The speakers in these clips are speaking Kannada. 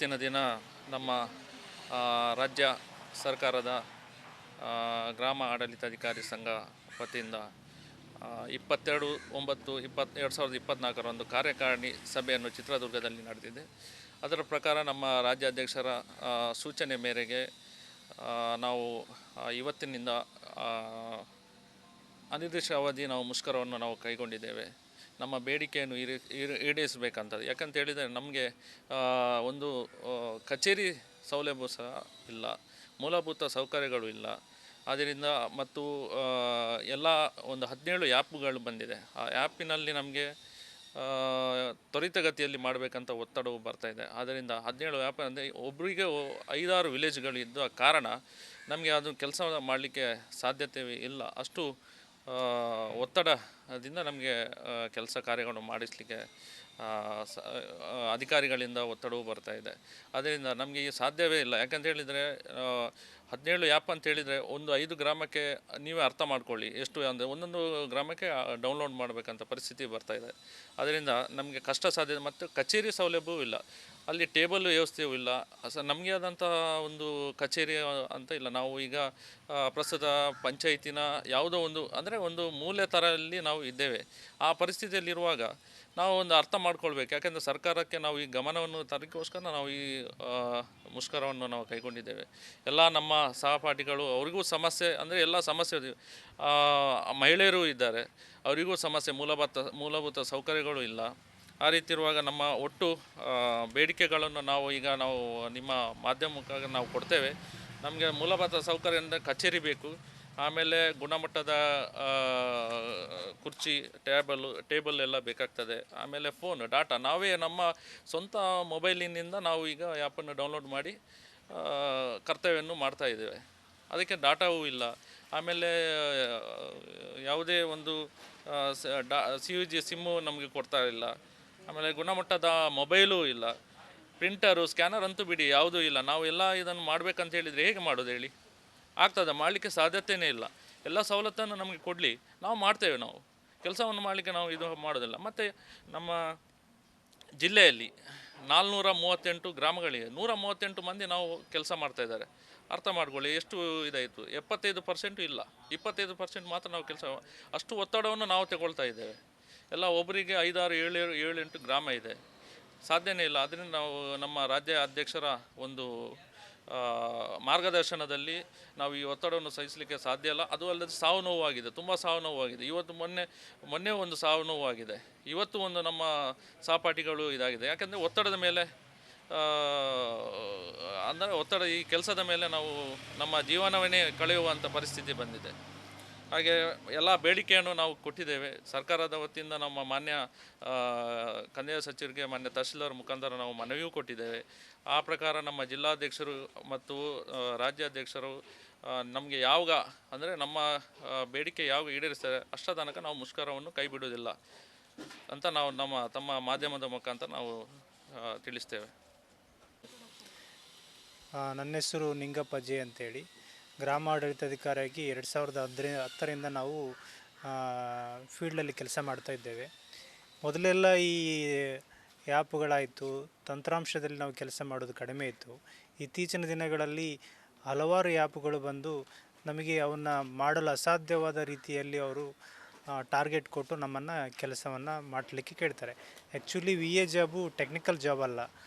ಇವತ್ತಿನ ದಿನ ನಮ್ಮ ರಾಜ್ಯ ಸರ್ಕಾರದ ಗ್ರಾಮ ಆಡಳಿತಾಧಿಕಾರಿ ಸಂಘ ವತಿಯಿಂದ 22/9/2024 ಕಾರ್ಯಕಾರಿಣಿ ಸಭೆಯನ್ನು ಚಿತ್ರದುರ್ಗದಲ್ಲಿ ನಡೆದಿದೆ. ಅದರ ಪ್ರಕಾರ ನಮ್ಮ ರಾಜ್ಯಾಧ್ಯಕ್ಷರ ಸೂಚನೆ ಮೇರೆಗೆ ನಾವು ಇವತ್ತಿನಿಂದ ಅನಿರ್ದಿಷ್ಟ ಅವಧಿ ನಾವು ಮುಷ್ಕರವನ್ನು ನಾವು ಕೈಗೊಂಡಿದ್ದೇವೆ. ನಮ್ಮ ಬೇಡಿಕೆಯನ್ನು ಈಡೇರಿಸಬೇಕಂತ. ಯಾಕಂತ ಹೇಳಿದರೆ ನಮಗೆ ಒಂದು ಕಚೇರಿ ಸೌಲಭ್ಯ ಸಹ ಇಲ್ಲ, ಮೂಲಭೂತ ಸೌಕರ್ಯಗಳು ಇಲ್ಲ. ಆದ್ದರಿಂದ ಮತ್ತು ಎಲ್ಲ ಒಂದು 17 ಆ್ಯಪ್ಗಳು ಬಂದಿದೆ. ಆ ಆ್ಯಪಿನಲ್ಲಿ ನಮಗೆ ತ್ವರಿತಗತಿಯಲ್ಲಿ ಮಾಡಬೇಕಂತ ಒತ್ತಡವು ಬರ್ತಾಯಿದೆ. ಆದ್ದರಿಂದ 17 ಆ್ಯಪ್ ಅಂದರೆ ಒಬ್ಬರಿಗೆ 5-6 ವಿಲೇಜ್ಗಳಿದ್ದ ಕಾರಣ ನಮಗೆ ಅದು ಕೆಲಸ ಮಾಡಲಿಕ್ಕೆ ಸಾಧ್ಯತೆ ಇಲ್ಲ. ಅಷ್ಟು ಒತ್ತಡದಿಂದ ನಮಗೆ ಕೆಲಸ ಕಾರ್ಯಗಳನ್ನು ಮಾಡಿಸಲಿಕ್ಕೆ ಅಧಿಕಾರಿಗಳಿಂದ ಒತ್ತಡವೂ ಬರ್ತಾಯಿದೆ. ಅದರಿಂದ ನಮಗೆ ಸಾಧ್ಯವೇ ಇಲ್ಲ. ಯಾಕಂತ ಹೇಳಿದರೆ 17 ಆ್ಯಪ್ ಅಂತ ಹೇಳಿದರೆ ಒಂದು 5 ಗ್ರಾಮಕ್ಕೆ ನೀವೇ ಅರ್ಥ ಮಾಡ್ಕೊಳ್ಳಿ ಎಷ್ಟು ಅಂದರೆ ಒಂದೊಂದು ಗ್ರಾಮಕ್ಕೆ ಡೌನ್ಲೋಡ್ ಮಾಡಬೇಕಂತ ಪರಿಸ್ಥಿತಿ ಬರ್ತಾಯಿದೆ. ಅದರಿಂದ ನಮಗೆ ಕಷ್ಟ ಸಾಧ್ಯ. ಮತ್ತು ಕಚೇರಿ ಸೌಲಭ್ಯವೂ ಇಲ್ಲ, ಅಲ್ಲಿ ಟೇಬಲ್ ವ್ಯವಸ್ಥೆಯೂ ಇಲ್ಲ. ನಮಗೆ ಆದಂಥ ಒಂದು ಕಚೇರಿ ಅಂತ ಇಲ್ಲ. ನಾವು ಈಗ ಪ್ರಸ್ತುತ ಪಂಚಾಯತಿನ ಯಾವುದೋ ಒಂದು ಅಂದರೆ ಒಂದು ಮೂಲೆ ಥರಲ್ಲಿ ನಾವು ಇದ್ದೇವೆ. ಆ ಪರಿಸ್ಥಿತಿಯಲ್ಲಿರುವಾಗ ನಾವು ಒಂದು ಅರ್ಥ ಮಾಡ್ಕೊಳ್ಬೇಕು. ಯಾಕೆಂದರೆ ಸರ್ಕಾರಕ್ಕೆ ನಾವು ಈ ಗಮನವನ್ನು ತರಲಿಕ್ಕೋಸ್ಕರ ನಾವು ಈ ಮುಷ್ಕರವನ್ನು ನಾವು ಕೈಗೊಂಡಿದ್ದೇವೆ. ಎಲ್ಲ ನಮ್ಮ ಸಹಪಾಠಿಗಳು ಅವರಿಗೂ ಸಮಸ್ಯೆ ಅಂದರೆ ಎಲ್ಲ ಸಮಸ್ಯೆ, ಮಹಿಳೆಯರು ಇದ್ದಾರೆ, ಅವರಿಗೂ ಸಮಸ್ಯೆ, ಮೂಲಭೂತ ಸೌಕರ್ಯಗಳು ಇಲ್ಲ. ಆ ರೀತಿ ಇರುವಾಗ ನಮ್ಮ ಒಟ್ಟು ಬೇಡಿಕೆಗಳನ್ನು ನಾವು ನಿಮ್ಮ ಮಾಧ್ಯಮಕ್ಕಾಗಿ ನಾವು ಕೊಡ್ತೇವೆ. ನಮಗೆ ಮೂಲಭೂತ ಸೌಕರ್ಯ ಅಂದರೆ ಕಚೇರಿ ಬೇಕು, ಆಮೇಲೆ ಗುಣಮಟ್ಟದ ಕುರ್ಚಿ, ಟೇಬಲ್ ಎಲ್ಲ ಬೇಕಾಗ್ತದೆ. ಆಮೇಲೆ ಫೋನ್, ಡಾಟಾ ನಾವೇ ನಮ್ಮ ಸ್ವಂತ ಮೊಬೈಲಿನಿಂದ ನಾವು ಈಗ ಆ್ಯಪನ್ನು ಡೌನ್ಲೋಡ್ ಮಾಡಿ ಕರ್ತವ್ಯವನ್ನು ಮಾಡ್ತಾಯಿದ್ದೇವೆ. ಅದಕ್ಕೆ ಡಾಟಾವೂ ಇಲ್ಲ. ಆಮೇಲೆ ಯಾವುದೇ ಒಂದು CUG ಸಿಮ್ಮು ನಮಗೆ ಕೊಡ್ತಾ ಇಲ್ಲ. ಆಮೇಲೆ ಗುಣಮಟ್ಟದ ಮೊಬೈಲೂ ಇಲ್ಲ, ಪ್ರಿಂಟರು, ಸ್ಕ್ಯಾನರ್ ಅಂತೂ ಬಿಡಿ ಯಾವುದೂ ಇಲ್ಲ. ನಾವು ಎಲ್ಲ ಇದನ್ನು ಮಾಡಬೇಕಂತ ಹೇಳಿದರೆ ಹೇಗೆ ಮಾಡೋದು ಹೇಳಿ? ಆಗ್ತದೆ? ಮಾಡಲಿಕ್ಕೆ ಸಾಧ್ಯತೆಯೇ ಇಲ್ಲ. ಎಲ್ಲ ಸವಲತ್ತನ್ನು ನಮಗೆ ಕೊಡಲಿ, ನಾವು ಮಾಡ್ತೇವೆ. ನಾವು ಕೆಲಸವನ್ನು ಮಾಡಲಿಕ್ಕೆ ನಾವು ಇದು ಮಾಡೋದಿಲ್ಲ. ಮತ್ತು ನಮ್ಮ ಜಿಲ್ಲೆಯಲ್ಲಿ 438 ಗ್ರಾಮಗಳಿವೆ, 138 ಮಂದಿ ನಾವು ಕೆಲಸ ಮಾಡ್ತಾಯಿದ್ದಾರೆ. ಅರ್ಥ ಮಾಡ್ಕೊಳ್ಳಿ ಎಷ್ಟು ಇದಾಯಿತು. 75% ಇಲ್ಲ, 25% ಮಾತ್ರ ನಾವು ಕೆಲಸ. ಅಷ್ಟು ಒತ್ತಡವನ್ನು ನಾವು ತಗೊಳ್ತಾ ಇದ್ದೇವೆ. ಎಲ್ಲ ಒಬ್ಬರಿಗೆ 5-6 7-8 ಗ್ರಾಮ ಇದೆ, ಸಾಧ್ಯನೇ ಇಲ್ಲ. ಅದರಿಂದ ನಾವು ನಮ್ಮ ರಾಜ್ಯ ಅಧ್ಯಕ್ಷರ ಒಂದು ಮಾರ್ಗದರ್ಶನದಲ್ಲಿ ನಾವು ಈ ಒತ್ತಡವನ್ನು ಸಹಿಸಲಿಕ್ಕೆ ಸಾಧ್ಯ ಇಲ್ಲ. ಅದು ಅಲ್ಲದೆ ಸಾವು ನೋವಾಗಿದೆ, ತುಂಬ ಸಾವು ನೋವಾಗಿದೆ. ಇವತ್ತು ಮೊನ್ನೆ ಒಂದು ಸಾವು ನೋವಾಗಿದೆ. ಇವತ್ತು ಒಂದು ನಮ್ಮ ಸಹಪಾಠಿಗಳು ಇದಾಗಿದೆ. ಯಾಕೆಂದರೆ ಒತ್ತಡದ ಮೇಲೆ ಅಂದರೆ ಈ ಕೆಲಸದ ಮೇಲೆ ನಾವು ನಮ್ಮ ಜೀವನವನ್ನೇ ಕಳೆಯುವಂಥ ಪರಿಸ್ಥಿತಿ ಬಂದಿದೆ. ಹಾಗೆ ಎಲ್ಲ ಬೇಡಿಕೆಯನ್ನು ನಾವು ಕೊಟ್ಟಿದ್ದೇವೆ. ಸರ್ಕಾರದ ವತಿಯಿಂದ ನಮ್ಮ ಮಾನ್ಯ ಕಂದಾಯ ಸಚಿವರಿಗೆ, ಮಾನ್ಯ ತಹಶೀಲ್ದಾರ್ ಮುಖಾಂತರ ನಾವು ಮನವಿಯೂ ಕೊಟ್ಟಿದ್ದೇವೆ. ಆ ಪ್ರಕಾರ ನಮ್ಮ ಜಿಲ್ಲಾಧ್ಯಕ್ಷರು ಮತ್ತು ರಾಜ್ಯಾಧ್ಯಕ್ಷರು ನಮಗೆ ಯಾವಾಗ ಅಂದರೆ ನಮ್ಮ ಬೇಡಿಕೆ ಯಾವಾಗ ಈಡೇರಿಸ್ತಾರೆ ಅಷ್ಟ ತನಕ ನಾವು ಮುಷ್ಕರವನ್ನು ಕೈ ಬಿಡುವುದಿಲ್ಲ ಅಂತ ನಾವು ತಮ್ಮ ಮಾಧ್ಯಮದ ಮುಖಾಂತರ ನಾವು ತಿಳಿಸ್ತೇವೆ. ನನ್ನ ಹೆಸರು ನಿಂಗಪ್ಪ ಜೆ ಅಂತೇಳಿ, ಗ್ರಾಮ ಆಡಳಿತಾಧಿಕಾರಿಯಾಗಿ 2010ರಿಂದ ನಾವು ಫೀಲ್ಡಲ್ಲಿ ಕೆಲಸ ಮಾಡ್ತಾಯಿದ್ದೇವೆ. ಮೊದಲೆಲ್ಲ ಈ ಆ್ಯಪ್ಗಳಾಯಿತು, ತಂತ್ರಾಂಶದಲ್ಲಿ ನಾವು ಕೆಲಸ ಮಾಡೋದು ಕಡಿಮೆ ಇತ್ತು. ಇತ್ತೀಚಿನ ದಿನಗಳಲ್ಲಿ ಹಲವಾರು ಆ್ಯಪ್ಗಳು ಬಂದು ನಮಗೆ ಅವನ್ನು ಮಾಡಲು ಅಸಾಧ್ಯವಾದ ರೀತಿಯಲ್ಲಿ ಅವರು ಟಾರ್ಗೆಟ್ ಕೊಟ್ಟು ನಮ್ಮನ್ನು ಕೆಲಸವನ್ನು ಮಾಡಲಿಕ್ಕೆ ಕೇಳ್ತಾರೆ. Actually VA job technical job ಅಲ್ಲ.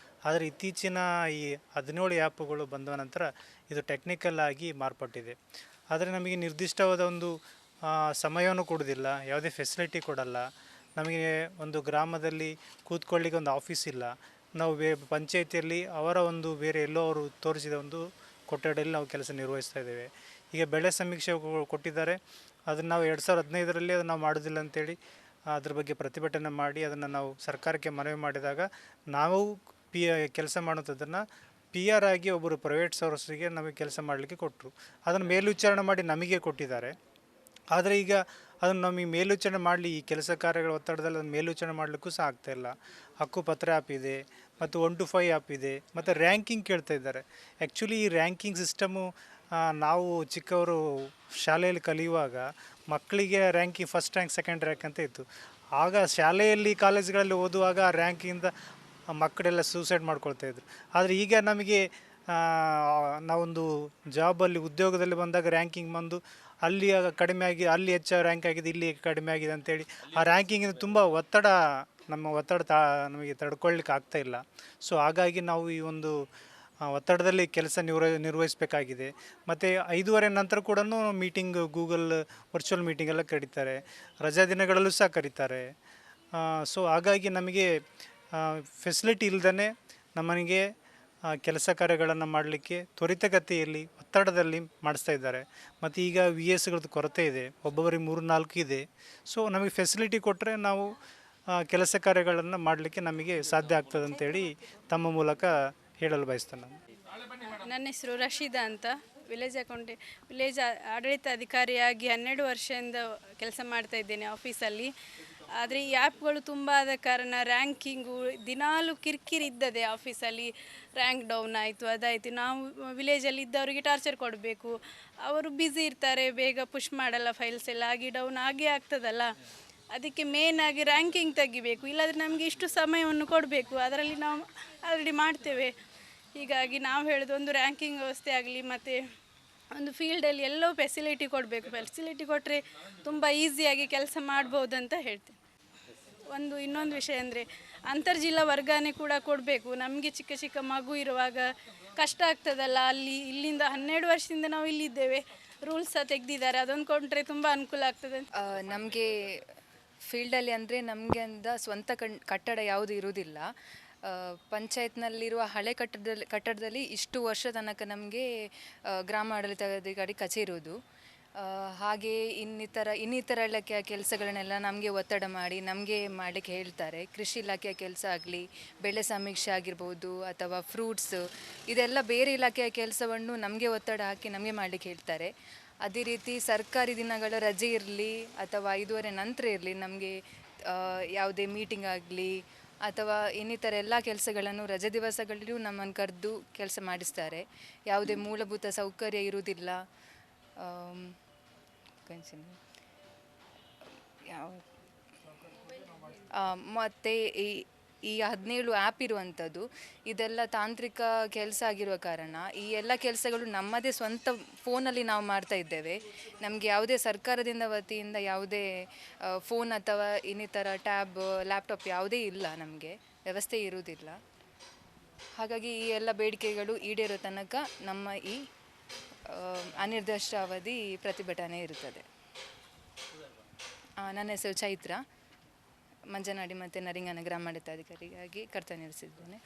ಆದರೆ ಇತ್ತೀಚಿನ ಈ 17 ಆ್ಯಪ್ಗಳು ಬಂದ ನಂತರ ಇದು ಟೆಕ್ನಿಕಲ್ ಆಗಿ ಮಾರ್ಪಟ್ಟಿದೆ. ಆದರೆ ನಮಗೆ ನಿರ್ದಿಷ್ಟವಾದ ಒಂದು ಸಮಯವನ್ನು ಕೊಡೋದಿಲ್ಲ, ಯಾವುದೇ ಫೆಸಿಲಿಟಿ ಕೊಡಲ್ಲ. ನಮಗೆ ಒಂದು ಗ್ರಾಮದಲ್ಲಿ ಕೂತ್ಕೊಳ್ಳಿಕ್ಕೆ ಒಂದು ಆಫೀಸ್ ಇಲ್ಲ. ನಾವು ಪಂಚಾಯಿತಿಯಲ್ಲಿ ಅವರ ಒಂದು ಬೇರೆ ಎಲ್ಲೋ ಅವರು ತೋರಿಸಿದ ಒಂದು ಕೊಠಡಿಯಲ್ಲಿ ನಾವು ಕೆಲಸ ನಿರ್ವಹಿಸ್ತಾ ಇದ್ದೇವೆ. ಈಗ ಬೆಳೆ ಸಮೀಕ್ಷೆ ಕೊಟ್ಟಿದ್ದಾರೆ, ಅದನ್ನು ನಾವು 2015ರಲ್ಲಿ ಅದನ್ನು ನಾವು ಮಾಡೋದಿಲ್ಲ ಅಂತೇಳಿ ಅದ್ರ ಬಗ್ಗೆ ಪ್ರತಿಭಟನೆ ಮಾಡಿ ಅದನ್ನು ನಾವು ಸರ್ಕಾರಕ್ಕೆ ಮನವಿ ಮಾಡಿದಾಗ ನಾವು ಕೆಲಸ ಮಾಡೋಂಥದ್ದನ್ನು PR ಆಗಿ ಒಬ್ಬರು ಪ್ರೈವೇಟ್ ಸೋರ್ಸಿಗೆ ನಮಗೆ ಕೆಲಸ ಮಾಡಲಿಕ್ಕೆ ಕೊಟ್ಟರು. ಅದನ್ನು ಮೇಲ್ವಿಚಾರಣೆ ಮಾಡಿ ನಮಗೆ ಕೊಟ್ಟಿದ್ದಾರೆ. ಆದರೆ ಈಗ ಅದನ್ನು ನಮಗೆ ಮೇಲ್ವಿಚಾರಣೆ ಮಾಡಲಿ, ಈ ಕೆಲಸ ಕಾರ್ಯಗಳ ಒತ್ತಡದಲ್ಲಿ ಅದನ್ನು ಮೇಲ್ವಿಚಾರಣೆ ಮಾಡಲಿಕ್ಕೂ ಸಹ ಆಗ್ತಾಯಿಲ್ಲ. ಹಕ್ಕುಪತ್ರ ಆ್ಯಪ್ ಇದೆ, ಮತ್ತು 1 to 5 ಆ್ಯಪ್ ಇದೆ, ಮತ್ತು ರ್ಯಾಂಕಿಂಗ್ ಕೇಳ್ತಾ ಇದ್ದಾರೆ. ಆ್ಯಕ್ಚುಲಿ ಈ ರ್ಯಾಂಕಿಂಗ್ ಸಿಸ್ಟಮು ನಾವು ಚಿಕ್ಕವರು ಶಾಲೆಯಲ್ಲಿ ಕಲಿಯುವಾಗ ಮಕ್ಕಳಿಗೆ ranking first rank, second rank ಅಂತ ಇತ್ತು. ಆಗ ಶಾಲೆಯಲ್ಲಿ ಕಾಲೇಜುಗಳಲ್ಲಿ ಓದುವಾಗ ರ್ಯಾಂಕಿಂದ ಮಕ್ಕಳೆಲ್ಲ ಸೂಸೈಡ್ ಮಾಡ್ಕೊಳ್ತಾ ಇದ್ರು. ಆದರೆ ಈಗ ನಮಗೆ ನಾವೊಂದು ಜಾಬಲ್ಲಿ ಉದ್ಯೋಗದಲ್ಲಿ ಬಂದಾಗ ರ್ಯಾಂಕಿಂಗ್ ಬಂದು ಅಲ್ಲಿ ಕಡಿಮೆ ಆಗಿ ಅಲ್ಲಿ ಹೆಚ್ಚು ರ್ಯಾಂಕ್ ಆಗಿದೆ, ಇಲ್ಲಿ ಕಡಿಮೆ ಆಗಿದೆ ಅಂತೇಳಿ ಆ ರ್ಯಾಂಕಿಂಗಿಂದ ತುಂಬ ಒತ್ತಡ, ನಮ್ಮ ಒತ್ತಡ ನಮಗೆ ತಡ್ಕೊಳ್ಲಿಕ್ಕೆ ಆಗ್ತಾ ಇಲ್ಲ. ಸೊ ಹಾಗಾಗಿ ನಾವು ಈ ಒಂದು ಒತ್ತಡದಲ್ಲಿ ಕೆಲಸ ನಿರ್ವಹಿಸಬೇಕಾಗಿದೆ. ಮತ್ತು 5:30 ನಂತರ ಕೂಡ ಮೀಟಿಂಗ್, ಗೂಗಲ್ ವರ್ಚುವಲ್ ಮೀಟಿಂಗ್ ಎಲ್ಲ ಕರೀತಾರೆ, ರಜಾ ದಿನಗಳಲ್ಲೂ ಸಹ ಕರೀತಾರೆ. ಸೊ ಹಾಗಾಗಿ ನಮಗೆ ಫೆಸಿಲಿಟಿ ಇಲ್ಲದೇ ನಮ್ಮನಿಗೆ ಕೆಲಸ ಕಾರ್ಯಗಳನ್ನು ಮಾಡಲಿಕ್ಕೆ ತ್ವರಿತಗತಿಯಲ್ಲಿ ಒತ್ತಡದಲ್ಲಿ ಮಾಡಿಸ್ತಾ ಇದ್ದಾರೆ. ಮತ್ತು ಈಗ VSಗಳದ್ದು ಕೊರತೆ ಇದೆ, ಒಬ್ಬೊಬ್ಬರಿಗೆ 3-4 ಇದೆ. ಸೊ ನಮಗೆ ಫೆಸಿಲಿಟಿ ಕೊಟ್ಟರೆ ನಾವು ಕೆಲಸ ಕಾರ್ಯಗಳನ್ನು ಮಾಡಲಿಕ್ಕೆ ನಮಗೆ ಸಾಧ್ಯ ಆಗ್ತದೆ ಅಂತೇಳಿ ತಮ್ಮ ಮೂಲಕ ಹೇಳಲು ಬಯಸ್ತೇನೆ ನಾನು. ನನ್ನ ಹೆಸರು ರಶೀದಾ ಅಂತ, ವಿಲೇಜ್ ಆಡಳಿತಾಧಿಕಾರಿಯಾಗಿ 12 ವರ್ಷದಿಂದ ಕೆಲಸ ಮಾಡ್ತಾ ಇದ್ದೇನೆ ಆಫೀಸಲ್ಲಿ. ಆದರೆ ಈ ಆ್ಯಪ್ಗಳು ತುಂಬ ಆದ ಕಾರಣ ರ್ಯಾಂಕಿಂಗು ದಿನಾಲೂ ಕಿರಿಕಿರಿ ಇದ್ದದೆ ಆಫೀಸಲ್ಲಿ. ರ್ಯಾಂಕ್ ಡೌನ್ ಆಯಿತು, ಅದಾಯಿತು. ನಾವು ವಿಲೇಜಲ್ಲಿ ಇದ್ದವರಿಗೆ ಟಾರ್ಚರ್ ಕೊಡಬೇಕು, ಅವರು ಬ್ಯುಸಿ ಇರ್ತಾರೆ, ಬೇಗ ಪುಷ್ ಮಾಡಲ್ಲ ಫೈಲ್ಸ್ ಎಲ್ಲ, ಆಗಿ ಡೌನ್ ಆಗೇ ಆಗ್ತದಲ್ಲ. ಅದಕ್ಕೆ ಮೇಯ್ನಾಗಿ ರ್ಯಾಂಕಿಂಗ್ ತೆಗಿಬೇಕು, ಇಲ್ಲಾಂದರೆ ನಮಗೆ ಇಷ್ಟು ಸಮಯವನ್ನು ಕೊಡಬೇಕು, ಅದರಲ್ಲಿ ನಾವು ಆಲ್ರೆಡಿ ಮಾಡ್ತೇವೆ. ಹೀಗಾಗಿ ನಾವು ಹೇಳೋದು ಒಂದು ರ್ಯಾಂಕಿಂಗ್ ವ್ಯವಸ್ಥೆ ಆಗಲಿ, ಮತ್ತು ಒಂದು ಫೀಲ್ಡಲ್ಲಿ ಎಲ್ಲೋ ಫೆಸಿಲಿಟಿ ಕೊಡಬೇಕು. ಫೆಸಿಲಿಟಿ ಕೊಟ್ಟರೆ ತುಂಬ ಈಸಿಯಾಗಿ ಕೆಲಸ ಮಾಡ್ಬೋದು ಅಂತ ಹೇಳ್ತೇನೆ. ಇನ್ನೊಂದು ವಿಷಯ ಅಂದರೆ ಅಂತರ್ಜಿಲ್ಲಾ ವರ್ಗಾವಣೆ ಕೂಡ ಕೊಡಬೇಕು. ನಮಗೆ ಚಿಕ್ಕ ಚಿಕ್ಕ ಮಗು ಇರುವಾಗ ಕಷ್ಟ ಆಗ್ತದಲ್ಲ, ಇಲ್ಲಿಂದ 12 ವರ್ಷದಿಂದ ನಾವು ಇಲ್ಲಿದ್ದೇವೆ, ರೂಲ್ಸ್ ಸಹ ತೆಗೆದಿದ್ದಾರೆ, ಅದೊಂದು ಕೊಟ್ಟರೆ ತುಂಬ ಅನುಕೂಲ ಆಗ್ತದೆ. ನಮಗೆ ಫೀಲ್ಡಲ್ಲಿ ಅಂದರೆ ನಮಗೆ ಅಂದ ಸ್ವಂತ ಕಟ್ಟಡ ಯಾವುದು ಇರುವುದಿಲ್ಲ. ಪಂಚಾಯತ್ನಲ್ಲಿರುವ ಹಳೆ ಕಟ್ಟಡದಲ್ಲಿ ಇಷ್ಟು ವರ್ಷ ತನಕ ನಮಗೆ ಗ್ರಾಮ ಆಡಳಿತಾಧಿಕಾರಿ ಕಚೇರಿ ಇರುವುದು. ಹಾಗೆ ಇನ್ನಿತರ ಇಲಾಖೆಯ ಕೆಲಸಗಳನ್ನೆಲ್ಲ ನಮಗೆ ಒತ್ತಡ ಮಾಡಿ ನಮಗೆ ಮಾಡಲಿಕ್ಕೆ ಹೇಳ್ತಾರೆ. ಕೃಷಿ ಇಲಾಖೆಯ ಕೆಲಸ ಆಗಲಿ, ಬೆಳೆ ಸಮೀಕ್ಷೆ ಆಗಿರ್ಬೋದು, ಅಥವಾ ಫ್ರೂಟ್ಸ್, ಇದೆಲ್ಲ ಬೇರೆ ಇಲಾಖೆಯ ಕೆಲಸವನ್ನು ನಮಗೆ ಒತ್ತಡ ಹಾಕಿ ನಮಗೆ ಮಾಡಲಿಕ್ಕೆ ಹೇಳ್ತಾರೆ. ಅದೇ ರೀತಿ ಸರ್ಕಾರಿ ದಿನಗಳ ರಜೆ ಇರಲಿ ಅಥವಾ 5:30 ನಂತರ ಇರಲಿ, ನಮಗೆ ಯಾವುದೇ ಮೀಟಿಂಗ್ ಆಗಲಿ ಅಥವಾ ಇನ್ನಿತರ ಎಲ್ಲ ಕೆಲಸಗಳನ್ನು ರಜೆ ದಿವಸಗಳಲ್ಲೂ ನಮ್ಮನ್ನು ಕರೆದು ಕೆಲಸ ಮಾಡಿಸ್ತಾರೆ. ಯಾವುದೇ ಮೂಲಭೂತ ಸೌಕರ್ಯ ಇರುವುದಿಲ್ಲ. ಮತ್ತು ಈ 17 ಆ್ಯಪ್ ಇರುವಂಥದ್ದು, ಇದೆಲ್ಲ ತಾಂತ್ರಿಕ ಕೆಲಸ ಆಗಿರುವ ಕಾರಣ ಈ ಎಲ್ಲ ಕೆಲಸಗಳು ನಮ್ಮದೇ ಸ್ವಂತ ಫೋನಲ್ಲಿ ನಾವು ಮಾಡ್ತಾ ಇದ್ದೇವೆ. ನಮಗೆ ಯಾವುದೇ ಸರ್ಕಾರದಿಂದ ವತಿಯಿಂದ ಯಾವುದೇ ಫೋನ್ ಅಥವಾ ಇನ್ನಿತರ ಟ್ಯಾಬ್, ಲ್ಯಾಪ್ಟಾಪ್ ಯಾವುದೇ ಇಲ್ಲ, ನಮಗೆ ವ್ಯವಸ್ಥೆ ಇರುವುದಿಲ್ಲ. ಹಾಗಾಗಿ ಈ ಎಲ್ಲ ಬೇಡಿಕೆಗಳು ಈಡೇರೋ ತನಕ ನಮ್ಮ ಈ ಅನಿರ್ದಿಷ್ಟಾವಧಿ ಪ್ರತಿಭಟನೆ ಇರುತ್ತದೆ. ನನ್ನ ಹೆಸರು ಚೈತ್ರ, ಮಂಜನಾಡಿ ಮತ್ತು ನರಿಂಗನ ಗ್ರಾಮಾಡಳಿತಾಧಿಕಾರಿಯಾಗಿ ಕರ್ತವ್ಯ ನಿರ್ವಹಿಸಿದ್ದೇನೆ.